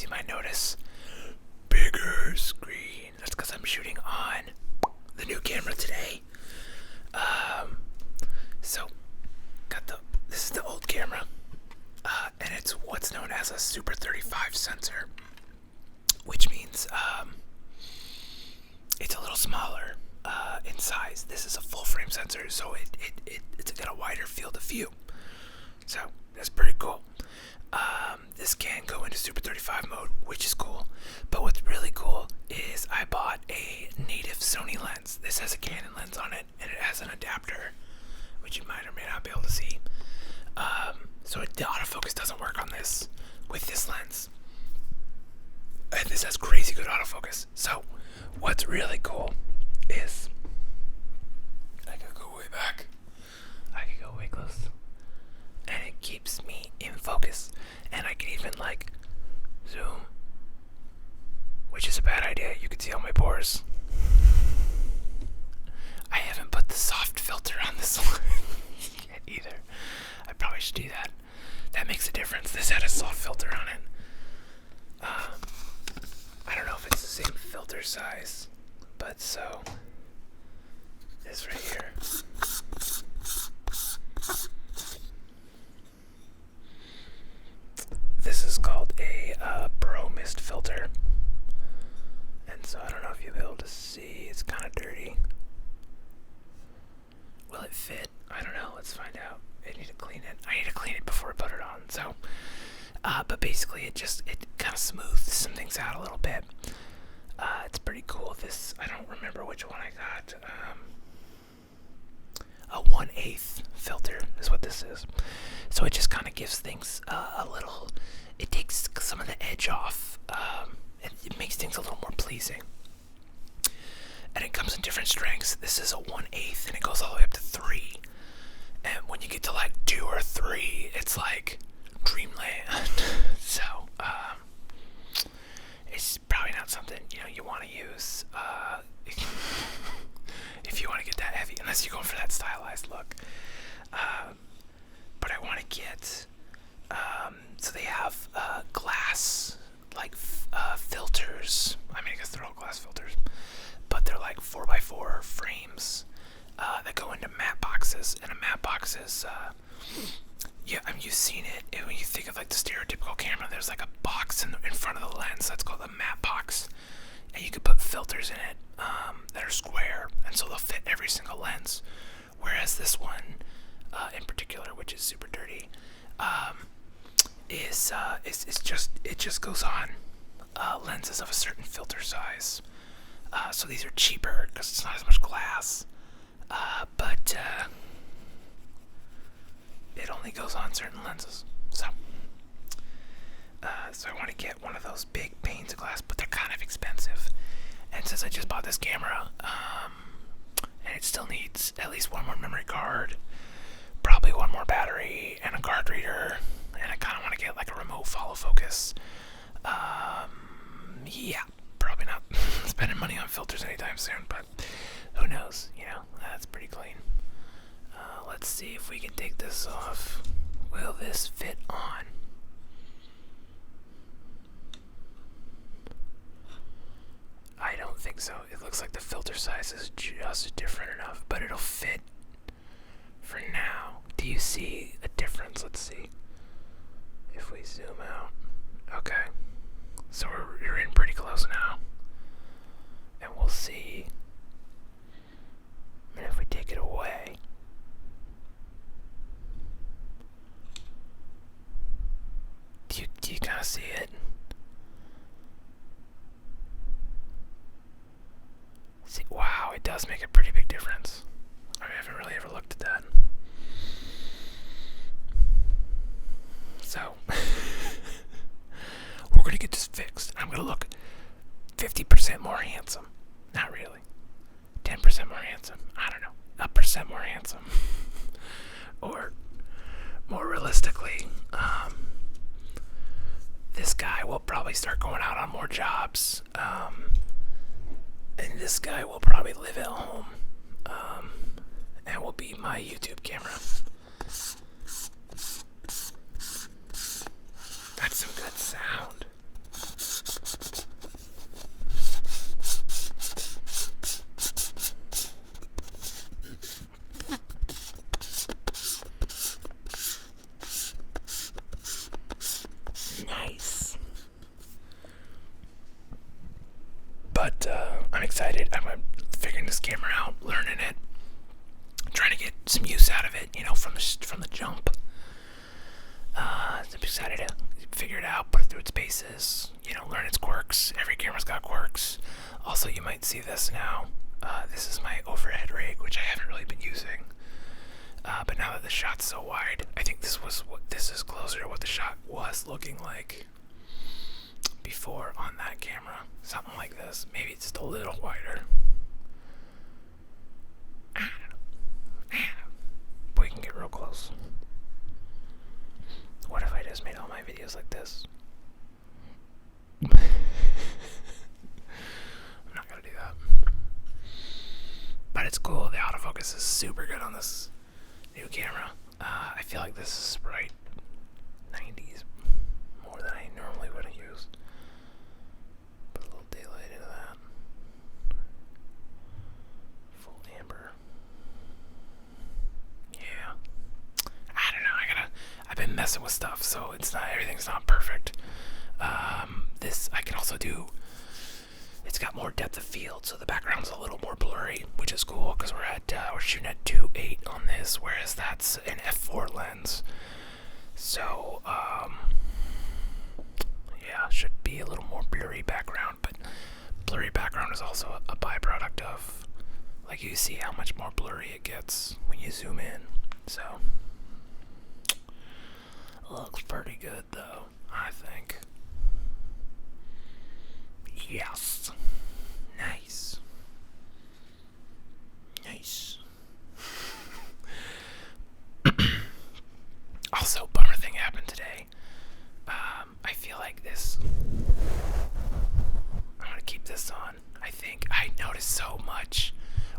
you might notice, bigger screen. That's because I'm shooting on the new camera today. So this is the old camera, and it's what's known as a Super 35 sensor, which means it's a little smaller in size. This is a full frame sensor, so it's got a wider field of view. So that's pretty cool. This can go into Super 35 mode, which is cool. But what's really cool is I bought a native Sony lens. This has a Canon lens on it, and it has an adapter, which you might or may not be able to see. So the autofocus doesn't work on this with this lens. And this has crazy good autofocus. So what's really cool is I could go way back. I could go way close. And it keeps me in focus. And I can even like zoom, which is a bad idea. You can see all my pores. I haven't put the soft filter on this one yet either. I probably should do that. That makes a difference. This had a soft filter on it. I don't know if it's the same filter size, but so this right here. This is called a Pro Mist filter, and so I don't know if you'll be able to see. It's kind of dirty. Will it fit? I don't know. Let's find out. I need to clean it. I need to clean it before I put it on. So, but basically, it kind of smooths some things out a little bit. It's pretty cool. This, I don't remember which one I got. A 1/8 filter is what this is. So it just kind of gives things a little. It takes some of the edge off. It makes things a little more pleasing. And it comes in different strengths. This is a 1/8, and it goes all the way up to 3. And when you get to like 2 or 3, it's like dreamland. So, it's probably not something you want to use if you want to get that heavy, unless you're going for that stylized look. But I want to get so they have glass like filters. I mean, I guess they're all glass filters, but they're like 4x4 frames that go into matte boxes, and a matte box is you've seen it. When you think of like the stereotypical camera, there's like a box in front of the lens that's called a matte box, and you could put filters in it that are square, and so they'll fit every single lens. Whereas this one, in particular, which is super dirty, it just goes on lenses of a certain filter size. So these are cheaper because it's not as much glass, but it only goes on certain lenses. So I want to get one of those big panes of glass, but they're kind of expensive. And since I just bought this camera, and it still needs at least one more memory card, probably one more battery, and a card reader, and I kind of want to get like a remote follow focus. Yeah, probably not spending money on filters anytime soon, but who knows, that's pretty clean. Let's see if we can take this off. Will this fit on? I don't think so. It looks like the filter size is just different enough, but it'll fit for now. Do you see a difference? Let's see. If we zoom out. Okay. So we're in pretty close now. And we'll see. And if we take it away. Do you kind of see it? See, wow, it does make a pretty big difference. I haven't really ever looked at that. So, we're going to get this fixed. I'm going to look 50% more handsome. Not really. 10% more handsome. I don't know. A percent more handsome. Or, more realistically, this guy will probably start going out on more jobs. And this guy will probably live at home. And will be my YouTube camera. That's some good sound. excited. I'm figuring this camera out, learning it, trying to get some use out of it, from the jump. I'm excited to figure it out, put it through its paces, learn its quirks. Every camera's got quirks. Also, you might see this now. This is my overhead rig, which I haven't really been using. But now that the shot's so wide, I think this is closer to what the shot was looking like before on that camera. Something like this. Maybe it's just a little wider. We can get real close. What if I just made all my videos like this? I'm not gonna do that. But it's cool. The autofocus is super good on this new camera. I feel like this is bright 90s more than I normally would have used. Put a little daylight into that. Full amber. Yeah. I don't know. I've been messing with stuff, so everything's not perfect. This I can also do. It's got more depth of field, so the background's a little more blurry, which is cool because we're shooting at 2.8 on this, whereas that's an f4 lens. So yeah, should be a little more blurry background, but blurry background is also a byproduct of, like, you see how much more blurry it gets when you zoom in. So looks pretty good though, I think. Yes. Nice. Nice. Also, bummer thing happened today. I feel like this. I'm gonna keep this on. I think I notice so much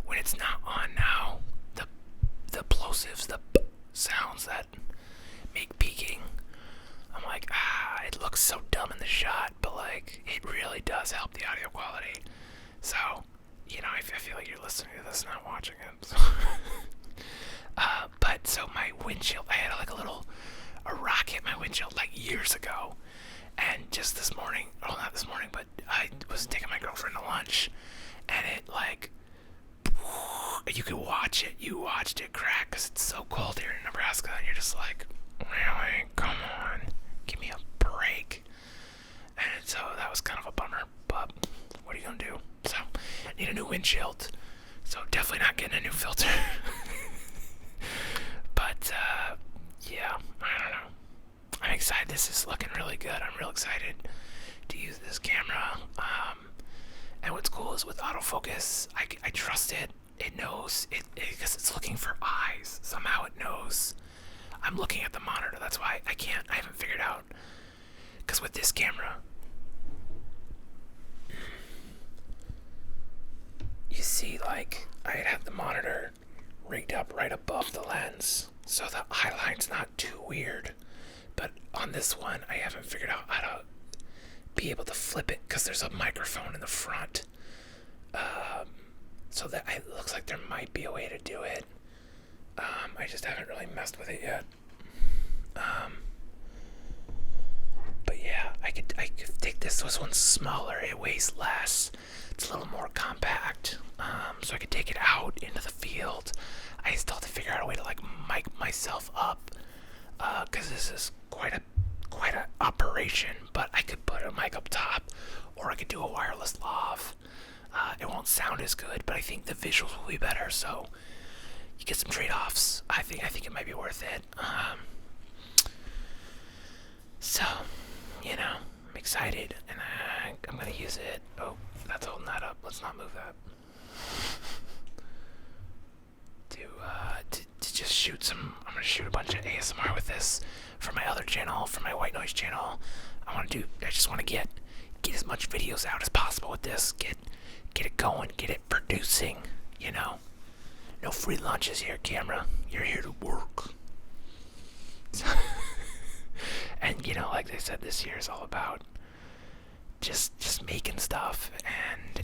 when it's not on now. The plosives, the sounds that make peaking. I'm like, it looks so dumb in the shot, but like, it really does help the audio quality. So, I feel like you're listening to this, not watching it. So. But so my windshield, I had a rock hit my windshield like years ago. And just this morning, well, not this morning, but I was taking my girlfriend to lunch, and it like, you could watch it. You watched it crack because it's so cold here in Nebraska, and you're just like, really? Come on. Give me a break. And so that was kind of a bummer, but what are you gonna do? So, I need a new windshield. So definitely not getting a new filter. But, yeah, I don't know. I'm excited. This is looking really good. I'm real excited to use this camera. And what's cool is with autofocus, I trust it. It knows it because it's looking for eyes. Somehow it knows I'm looking at the monitor. That's why I haven't figured out. Because with this camera, you see, like, I have the monitor rigged up right above the lens, so the eye line's not too weird. But on this one, I haven't figured out how to be able to flip it because there's a microphone in the front. So that it looks like there might be a way to do it. I just haven't really messed with it yet. But yeah, I could take this. This one's smaller. It weighs less. It's a little more compact. So I could take it out into the field. I still have to figure out a way to like mic myself up, because this is quite a operation. But I could put a mic up top, or I could do a wireless lav. It won't sound as good, but I think the visuals will be better. So you get some trade-offs. I think it might be worth it. So, I'm excited, and I'm gonna use it. Oh, that's holding that up. Let's not move that. To just shoot some. I'm gonna shoot a bunch of ASMR with this for my other channel, for my white noise channel. I just want to get as much videos out as possible with this. Get it going. Get it producing. No free lunches here, camera. You're here to work. And like they said, this year is all about just making stuff, and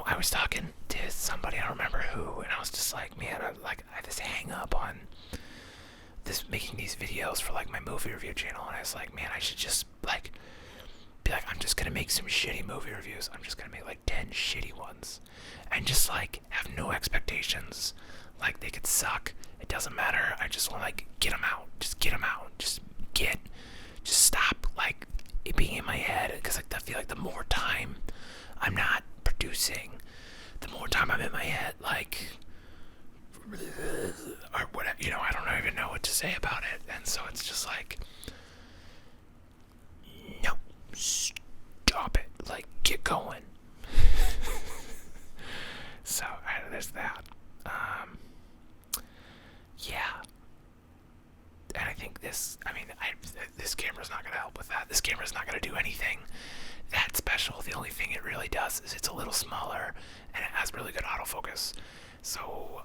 I was talking to somebody, I don't remember who, and I was just like, man, I have this hang up on this, making these videos for like my movie review channel, and I was like, man, I should just like be like, I'm just gonna make some shitty movie reviews. I'm just gonna make like 10 shitty ones, and just like have no expectations. Like they could suck. It doesn't matter. I just want to like get them out. Just get them out. Just stop like it being in my head, because like, I feel like the more time I'm not producing, the more time I'm in my head, like, or whatever, you know, I don't even know what to say about it. And so it's just like, no, stop it, like, get going. So there's that. Yeah. And I think this camera's not going to help with that. This camera's not going to do anything that special. The only thing it really does is it's a little smaller and it has really good autofocus. So,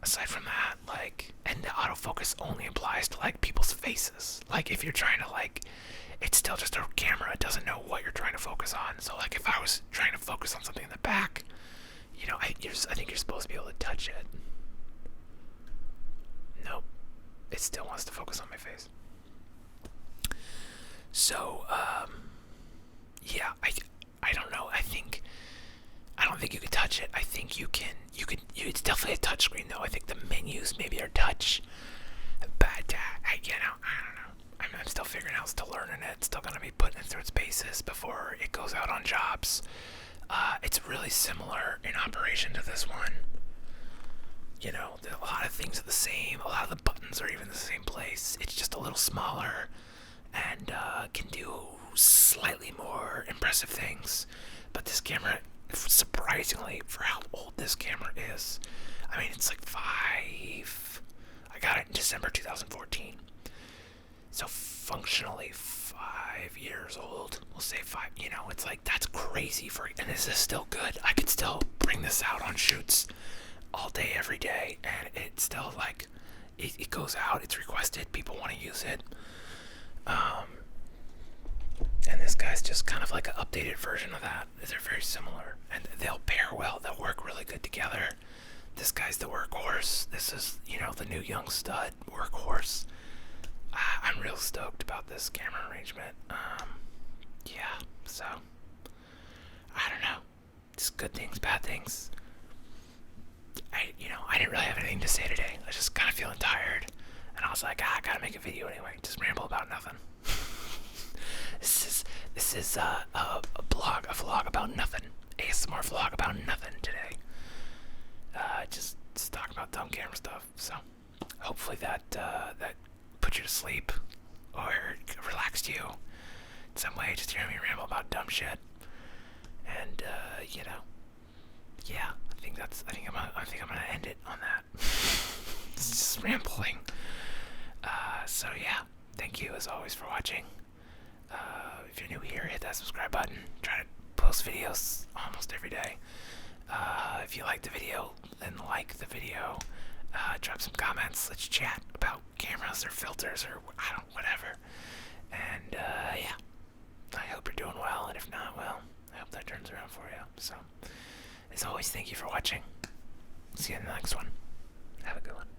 aside from that, like, and the autofocus only applies to like people's faces. Like, if you're trying to like, it's still just a camera. It doesn't know what you're trying to focus on. So, like, if I was trying to focus on something in the back, you know, I think you're supposed to be able to touch it. Nope. It still wants to focus on my face. So, yeah, I don't know. I don't think you could touch it. I think you could, it's definitely a touch screen though. I think the menus maybe are touch, but, I don't know. I'm still figuring out, still learning it, still gonna be putting it through its paces before it goes out on jobs. It's really similar in operation to this one. You know, a lot of things are the same. A lot of the buttons are even the same place. It's just a little smaller and can do slightly more impressive things. But this camera, surprisingly, for how old this camera is, I mean, it's like I got it in December 2014. So functionally 5 years old. We'll say 5, you know, it's like, that's crazy and this is still good. I could still bring this out on shoots all day, every day, and it's still like, it goes out, it's requested, people want to use it. And this guy's just kind of like an updated version of that. They're very similar, and they'll pair well, they'll work really good together. This guy's the workhorse. This is, you know, the new young stud workhorse. I'm real stoked about this camera arrangement. Yeah, so, I don't know. Just good things, bad things. I didn't really have anything to say today. I was just kind of feeling tired, and I was like, I gotta make a video anyway. Just ramble about nothing. This is a vlog about nothing. ASMR vlog about nothing today. Just talking about dumb camera stuff. So hopefully that put you to sleep or relaxed you in some way. Just hearing me ramble about dumb shit, and you know, yeah. I think I'm gonna end it on that. It's just rambling. So yeah, thank you as always for watching. If you're new here, hit that subscribe button. Try to post videos almost every day. If you like the video, then like the video. Drop some comments. Let's chat about cameras or filters or whatever. And yeah, I hope you're doing well. And if not, well, I hope that turns around for you. So, as always, thank you for watching. See you in the next one. Have a good one.